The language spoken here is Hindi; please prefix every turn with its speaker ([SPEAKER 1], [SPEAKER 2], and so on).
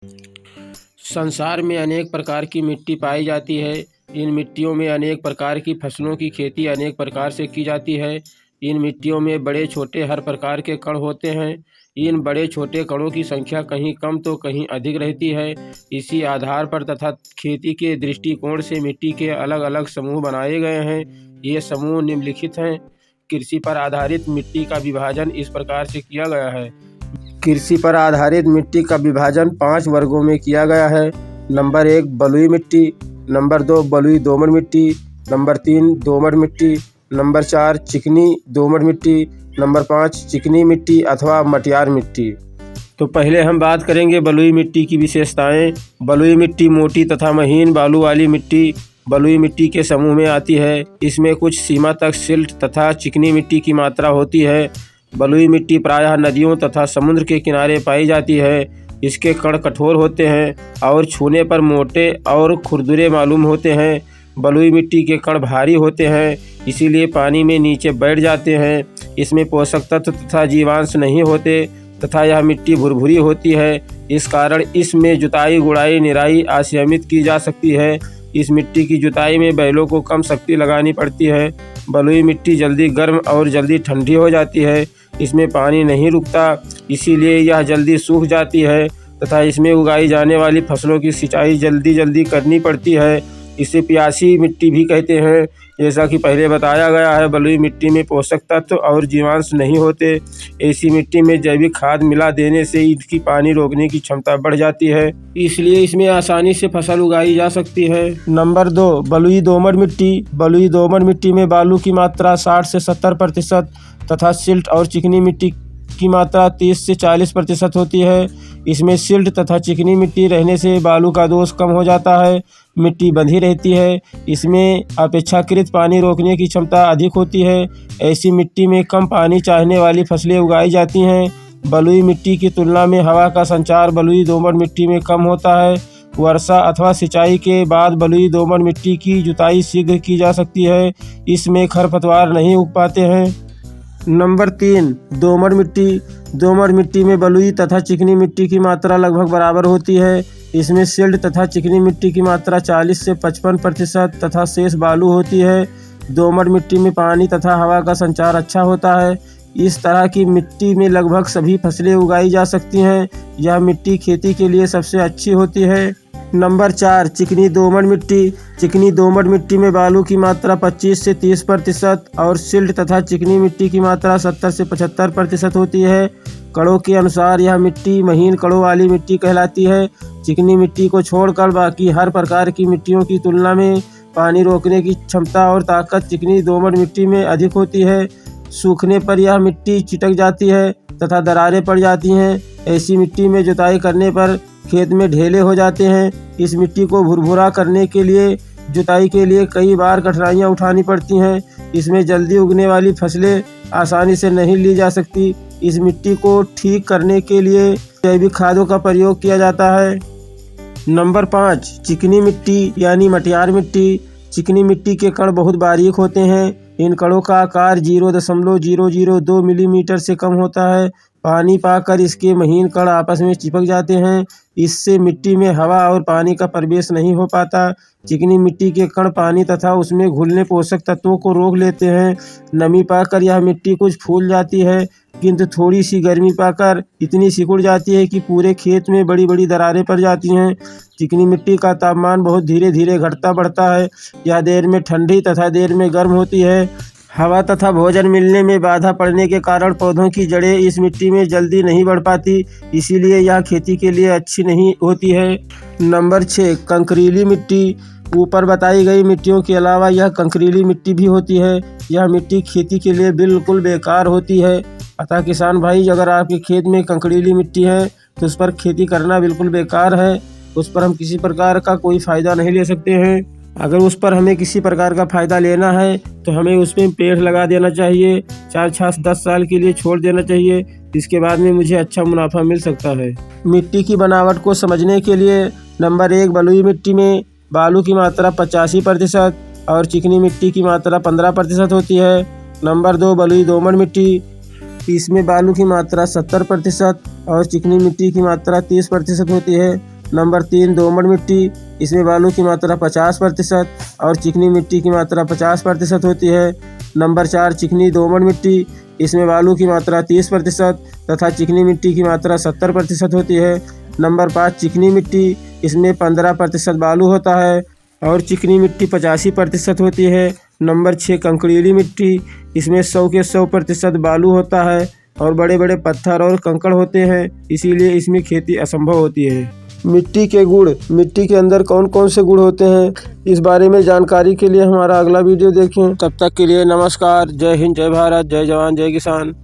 [SPEAKER 1] संसार में अनेक प्रकार की मिट्टी पाई जाती है। इन मिट्टियों में अनेक प्रकार की फसलों की खेती अनेक प्रकार से की जाती है। इन मिट्टियों में बड़े छोटे हर प्रकार के कण होते हैं। इन बड़े छोटे कणों की संख्या कहीं कम तो कहीं अधिक रहती है। इसी आधार पर तथा खेती के दृष्टिकोण से मिट्टी के अलग अलग समूह बनाए गए हैं। ये समूह निम्नलिखित हैं। कृषि पर आधारित मिट्टी का विभाजन इस प्रकार से किया गया है। कृषि पर आधारित मिट्टी का विभाजन 5 वर्गों में किया गया है। नंबर 1 बलुई मिट्टी, नंबर 2 बलुई दोमट मिट्टी, नंबर 3 दोमट मिट्टी, नंबर 4 चिकनी दोमट मिट्टी, नंबर 5 चिकनी मिट्टी अथवा मटियार मिट्टी। तो पहले हम बात करेंगे बलुई मिट्टी की विशेषताएं। बलुई मिट्टी मोटी तथा महीन बालू वाली मिट्टी बलुई मिट्टी के समूह में आती है। इसमें कुछ सीमा तक सिल्ट तथा चिकनी मिट्टी की मात्रा होती है। बलुई मिट्टी प्रायः नदियों तथा समुद्र के किनारे पाई जाती है। इसके कण कठोर होते हैं और छूने पर मोटे और खुरदुरे मालूम होते हैं। बलुई मिट्टी के कण भारी होते हैं, इसीलिए पानी में नीचे बैठ जाते हैं। इसमें पोषक तत्व तथा जीवांश नहीं होते तथा यह मिट्टी भुरभुरी होती है। इस कारण इसमें जुताई गुड़ाई निराई असंयमित की जा सकती है। इस मिट्टी की जुताई में बैलों को कम शक्ति लगानी पड़ती है। बलुई मिट्टी जल्दी गर्म और जल्दी ठंडी हो जाती है। इसमें पानी नहीं रुकता, इसीलिए यह जल्दी सूख जाती है तथा इसमें उगाई जाने वाली फसलों की सिंचाई जल्दी जल्दी करनी पड़ती है। इसे प्यासी मिट्टी भी कहते हैं। जैसा कि पहले बताया गया है, बलुई मिट्टी में पोषक तत्व और जीवांश नहीं होते। ऐसी मिट्टी में जैविक खाद मिला देने से इसकी पानी रोकने की क्षमता बढ़ जाती है, इसलिए इसमें आसानी से फसल उगाई जा सकती है। नंबर 2 बलुई दोमट मिट्टी। बलुई दोमट मिट्टी में बालू की मात्रा 60 से 70% तथा सिल्ट और चिकनी मिट्टी की मात्रा 30 से 40% होती है। इसमें सिल्ट तथा चिकनी मिट्टी रहने से बालू का दोष कम हो जाता है, मिट्टी बंधी रहती है। इसमें अपेक्षाकृत पानी रोकने की क्षमता अधिक होती है। ऐसी मिट्टी में कम पानी चाहने वाली फसलें उगाई जाती हैं। बलुई मिट्टी की तुलना में हवा का संचार बलुई दोमट मिट्टी में कम होता है। वर्षा अथवा सिंचाई के बाद बलुई दोमट मिट्टी की जुताई शीघ्र की जा सकती है। इसमें खरपतवार नहीं उग पाते हैं। नंबर 3 दोमट मिट्टी। दोमट मिट्टी में बलुई तथा चिकनी मिट्टी की मात्रा लगभग बराबर होती है। इसमें सिल्ट तथा चिकनी मिट्टी की मात्रा 40 से 55% तथा शेष बालू होती है। दोमट मिट्टी में पानी तथा हवा का संचार अच्छा होता है। इस तरह की मिट्टी में लगभग सभी फसलें उगाई जा सकती हैं। यह मिट्टी खेती के लिए सबसे अच्छी होती है। नंबर 4 चिकनी दोमट मिट्टी। चिकनी दोमट मिट्टी में बालू की मात्रा 25 से 30% और सिल्ट तथा चिकनी मिट्टी की मात्रा 70 से 75% होती है। कणों के अनुसार यह मिट्टी महीन कणों वाली मिट्टी कहलाती है। चिकनी मिट्टी को छोड़कर बाकी हर प्रकार की मिट्टियों की तुलना में पानी रोकने की क्षमता और ताकत चिकनी दोमट मिट्टी में अधिक होती है। सूखने पर यह मिट्टी चिटक जाती है तथा दरारें पड़ जाती हैं। ऐसी मिट्टी में जुताई करने पर खेत में ढेले हो जाते हैं। इस मिट्टी को भुरभुरा करने के लिए जुताई के लिए कई बार कठिनाइयाँ उठानी पड़ती हैं। इसमें जल्दी उगने वाली फसलें आसानी से नहीं ली जा सकती। इस मिट्टी को ठीक करने के लिए जैविक खादों का प्रयोग किया जाता है। नंबर 5 चिकनी मिट्टी यानी मटियार मिट्टी। चिकनी मिट्टी के कण बहुत बारीक होते हैं। इन कणों का आकार 0.002 मिलीमीटर से कम होता है। पानी पाकर इसके महीन कण आपस में चिपक जाते हैं। इससे मिट्टी में हवा और पानी का प्रवेश नहीं हो पाता। चिकनी मिट्टी के कण पानी तथा उसमें घुलने पोषक तत्वों को रोक लेते हैं। नमी पाकर यह मिट्टी कुछ फूल जाती है, किंतु थोड़ी सी गर्मी पाकर इतनी सिकुड़ जाती है कि पूरे खेत में बड़ी बड़ी दरारें पड़ जाती हैं। चिकनी मिट्टी का तापमान बहुत धीरे धीरे घटता बढ़ता है। यह देर में ठंडी तथा देर में गर्म होती है। हवा तथा भोजन मिलने में बाधा पड़ने के कारण पौधों की जड़ें इस मिट्टी में जल्दी नहीं बढ़ पाती, इसीलिए यह खेती के लिए अच्छी नहीं होती है। नंबर 6 कंकरीली मिट्टी। ऊपर बताई गई मिट्टियों के अलावा यह कंकरीली मिट्टी भी होती है। यह मिट्टी खेती के लिए बिल्कुल बेकार होती है। अतः किसान भाई, अगर आपके खेत में कंकरीली मिट्टी है तो उस पर खेती करना बिल्कुल बेकार है। उस पर हम किसी प्रकार का कोई फ़ायदा नहीं ले सकते हैं। अगर उस पर हमें किसी प्रकार का फ़ायदा लेना है तो हमें उसमें पेड़ लगा देना चाहिए। 4-10 साल के लिए छोड़ देना चाहिए। इसके बाद में मुझे अच्छा मुनाफा मिल सकता है। मिट्टी की बनावट को समझने के लिए नंबर 1 बलुई मिट्टी में बालू की मात्रा 85% और चिकनी मिट्टी की मात्रा 15% होती है। नंबर 2 बलुई दोमट मिट्टी। इसमें बालू की मात्रा 70% और चिकनी मिट्टी की मात्रा 30% होती है। नंबर 3 दोमट मिट्टी, इसमें बालू की मात्रा 50% और चिकनी मिट्टी की मात्रा 50% होती है। नंबर 4 चिकनी दोमट मिट्टी, इसमें बालू की मात्रा 30% तथा चिकनी मिट्टी की मात्रा 70% होती है। नंबर 5 चिकनी मिट्टी, इसमें 15% बालू होता है और चिकनी मिट्टी 85% होती है। नंबर 6 कंकरीली मिट्टी, इसमें 100 के 100% बालू होता है और बड़े बड़े पत्थर और कंकड़ होते हैं, इसीलिए इसमें खेती असंभव होती है। मिट्टी के गुण, मिट्टी के अंदर कौन कौन से गुण होते हैं, इस बारे में जानकारी के लिए हमारा अगला वीडियो देखें। तब तक के लिए नमस्कार। जय हिंद, जय भारत, जय जवान, जय किसान।